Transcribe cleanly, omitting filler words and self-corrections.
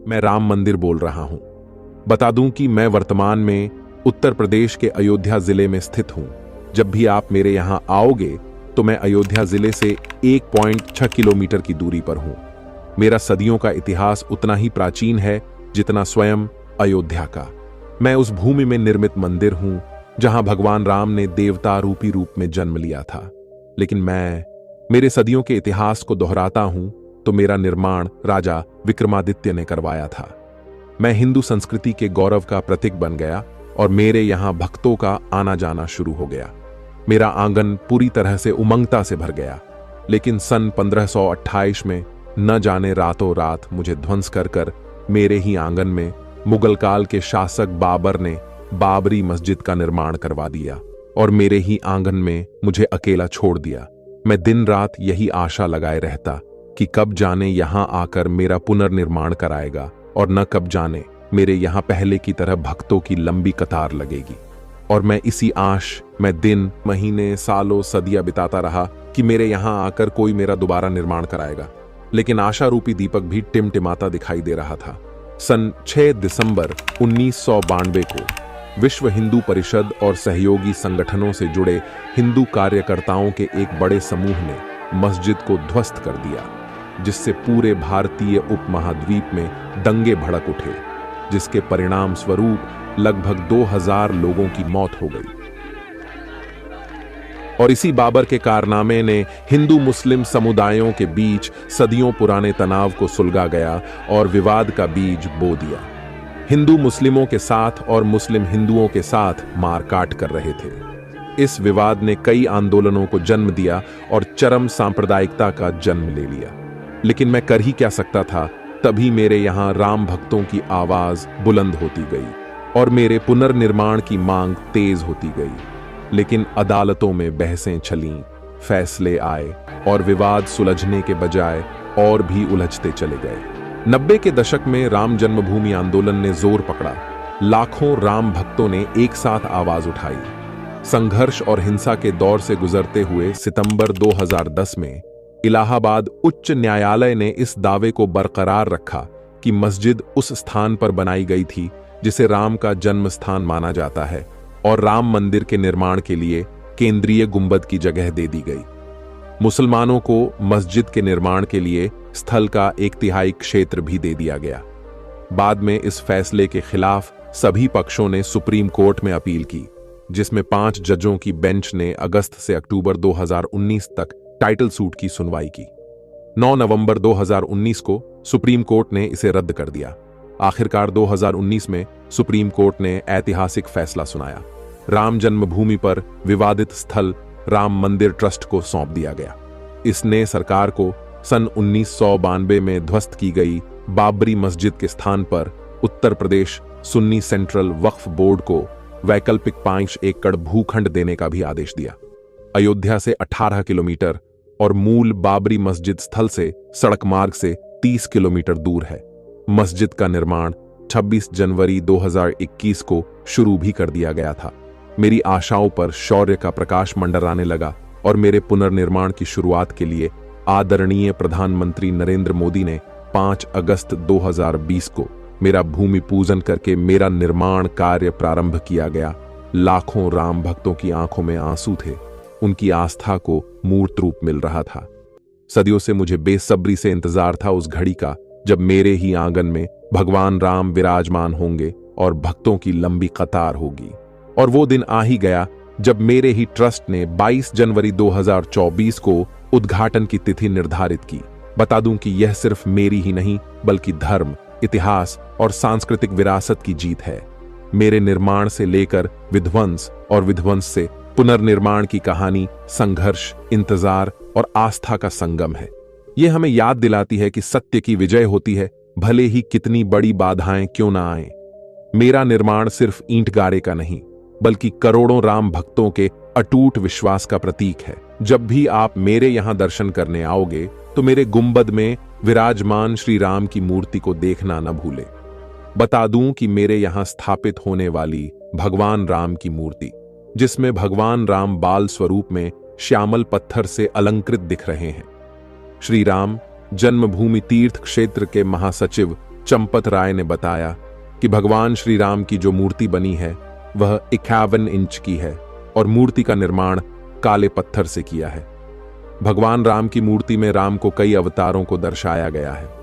मैं राम मंदिर बोल रहा हूं। बता दूं कि मैं वर्तमान में उत्तर प्रदेश के अयोध्या जिले में स्थित हूं। जब भी आप मेरे यहां आओगे तो मैं अयोध्या जिले से 1.6 किलोमीटर की दूरी पर हूं। मेरा सदियों का इतिहास उतना ही प्राचीन है जितना स्वयं अयोध्या का। मैं उस भूमि में निर्मित मंदिर हूं जहां भगवान राम ने देवता रूपी रूप में जन्म लिया था। लेकिन मैं मेरे सदियों के इतिहास को दोहराता हूं तो मेरा निर्माण राजा विक्रमादित्य ने करवाया था। मैं हिंदू संस्कृति के गौरव का प्रतीक बन गया और मेरे यहां भक्तों का आना जाना शुरू हो गया। मेरा आंगन पूरी तरह से उमंगता से भर गया। लेकिन सन 1528 में न जाने रातों रात मुझे ध्वंस कर मेरे ही आंगन में मुगल काल के शासक बाबर ने बाबरी मस्जिद का निर्माण करवा दिया और मेरे ही आंगन में मुझे अकेला छोड़ दिया। मैं दिन रात यही आशा लगाए रहता कि कब जाने यहां आकर मेरा पुनर्निर्माण कराएगा और न कब जाने मेरे यहां पहले की तरह भक्तों की लंबी कतार लगेगी। और मैं इसी आश में दिन महीने सालों सदियां बिताता रहा कि मेरे यहां आकर कोई मेरा दोबारा निर्माण कराएगा। लेकिन आशा रूपी दीपक भी टिमटिमाता दिखाई दे रहा था। सन 6 दिसंबर 1992 को विश्व हिंदू परिषद और सहयोगी संगठनों से जुड़े हिंदू कार्यकर्ताओं के एक बड़े समूह ने मस्जिद को ध्वस्त कर दिया, जिससे पूरे भारतीय उपमहाद्वीप में दंगे भड़क उठे, जिसके परिणाम स्वरूप लगभग 2000 लोगों की मौत हो गई। और इसी बाबर के कारनामे ने हिंदू मुस्लिम समुदायों के बीच सदियों पुराने तनाव को सुलगा गया और विवाद का बीज बो दिया। हिंदू मुस्लिमों के साथ और मुस्लिम हिंदुओं के साथ मारकाट कर रहे थे। इस विवाद ने कई आंदोलनों को जन्म दिया और चरम सांप्रदायिकता का जन्म ले लिया। लेकिन मैं कर ही क्या सकता था। तभी मेरे यहां राम भक्तों की आवाज बुलंद होती गई और मेरे पुनर्निर्माण की मांग तेज होती गई। लेकिन अदालतों में बहसें चलीं, फैसले आए और विवाद सुलझने के बजाय और भी उलझते चले गए। 90 के दशक में राम जन्मभूमि आंदोलन ने जोर पकड़ा। लाखों राम भक्तों ने एक साथ आवाज उठाई। संघर्ष और हिंसा के दौर से गुजरते हुए सितंबर 2010 में इलाहाबाद उच्च न्यायालय ने इस दावे को बरकरार रखा कि मस्जिद उस स्थान पर बनाई गई थी जिसे राम का जन्म स्थान माना जाता है और राम मंदिर के निर्माण के लिए केंद्रीय गुंबद की जगह दे दी गई। मुसलमानों को मस्जिद के निर्माण के लिए स्थल का 1/3 क्षेत्र भी दे दिया गया। बाद में इस फैसले के खिलाफ सभी पक्षों ने सुप्रीम कोर्ट में अपील की, जिसमें 5 जजों की बेंच ने अगस्त से अक्टूबर 2019 तक टाइटल सूट की सुनवाई की। 9 नवंबर 2019 को सुप्रीम कोर्ट ने इसे रद्द कर दिया। आखिरकार 2019 में सुप्रीम कोर्ट ने ऐतिहासिक फैसला सुनाया। राम जन्मभूमि पर विवादित स्थल राम मंदिर ट्रस्ट को सौंप दिया गया। इसने सरकार को सन 1992 में ध्वस्त की गई बाबरी मस्जिद के स्थान पर उत्तर प्रदेश सुन्नी सेंट्रल वक्फ बोर्ड को वैकल्पिक 5 एकड़ भूखंड देने का भी आदेश दिया। अयोध्या से 18 किलोमीटर और मूल बाबरी मस्जिद स्थल से सड़क मार्ग से 30 किलोमीटर दूर है। मस्जिद का निर्माण 26 जनवरी 2021 को शुरू भी कर दिया गया था। मेरी आशाओं पर शौर्य का प्रकाश मंडराने लगा और मेरे पुनर्निर्माण की शुरुआत के लिए आदरणीय प्रधानमंत्री नरेंद्र मोदी ने 5 अगस्त 2020 को मेरा भूमि पूजन करके मेरा निर्माण कार्य प्रारंभ किया गया। लाखों राम भक्तों की आंखों में आंसू थे। उनकी आस्था को मूर्त रूप मिल रहा था। सदियों से मुझे बेसब्री से इंतजार था उस घड़ी का जब मेरे ही आंगन में भगवान राम विराजमान होंगे और भक्तों की लंबी कतार होगी। और वो दिन आ ही गया जब मेरे ही ट्रस्ट ने 22 जनवरी 2024 को उद्घाटन की तिथि निर्धारित की। बता दूं कि यह सिर्फ मेरी ही नहीं बल्कि धर्म, इतिहास और सांस्कृतिक विरासत की जीत है। मेरे निर्माण से लेकर विध्वंस और विध्वंस से पुनर्निर्माण की कहानी संघर्ष, इंतजार और आस्था का संगम है। यह हमें याद दिलाती है कि सत्य की विजय होती है, भले ही कितनी बड़ी बाधाएं क्यों ना आएं। मेरा निर्माण सिर्फ ईंट गारे का नहीं बल्कि करोड़ों राम भक्तों के अटूट विश्वास का प्रतीक है। जब भी आप मेरे यहां दर्शन करने आओगे तो मेरे गुंबद में विराजमान श्री राम की मूर्ति को देखना न भूले। बता दूं कि मेरे यहां स्थापित होने वाली भगवान राम की मूर्ति, जिसमें भगवान राम बाल स्वरूप में श्यामल पत्थर से अलंकृत दिख रहे हैं। श्री राम जन्मभूमि तीर्थ क्षेत्र के महासचिव चंपत राय ने बताया कि भगवान श्री राम की जो मूर्ति बनी है वह 51 इंच की है और मूर्ति का निर्माण काले पत्थर से किया है। भगवान राम की मूर्ति में राम को कई अवतारों को दर्शाया गया है।